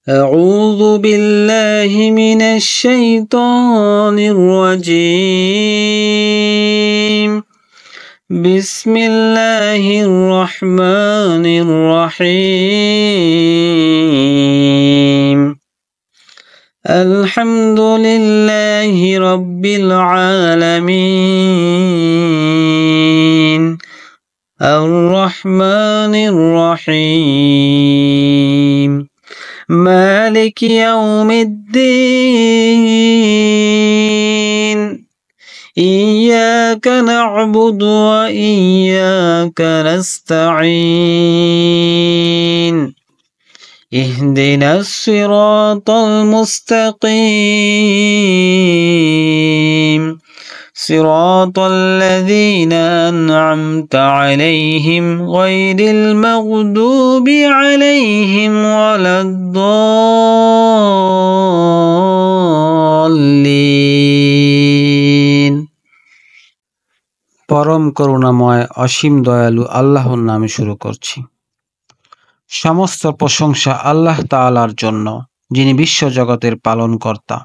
أعوذ بالله من الشيطان الرجيم بسم الله الرحمن الرحيم الحمد لله رب العالمين الرحمن الرحيم مالك يوم الدين إياك نعبد وإياك نستعين اهدنا الصراط المستقيم صراط الذين أنعمت عليهم غير المغضوب عليهم ولا الضالين পরম করুণাময় অসীম দয়ালু আল্লাহর নামে শুরু করছি। সমস্ত প্রশংসা আল্লাহ তাআলার জন্য, যিনি বিশ্ব জগতের পালনকর্তা,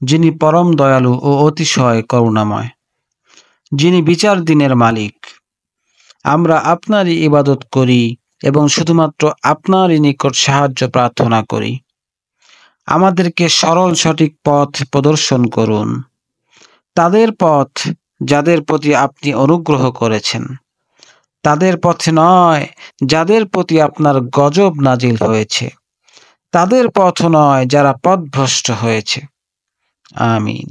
যিনি পরম দয়ালু ও অতিশয় করুণাময়, যিনি বিচার দিনের মালিক। আমরা আপনারই ইবাদত করি এবং শুধুমাত্র আপনারই নিকট সাহায্য প্রার্থনা করি। আমাদেরকে সরল সঠিক পথ প্রদর্শন করুন, তাদের পথ যাদের প্রতি আপনি অনুগ্রহ করেছেন, তাদের পথে নয় যাদের প্রতি আপনার গজব নাজিল হয়েছে, তাদের পথ নয় যারা পথভ্রষ্ট হয়েছে। আমিন।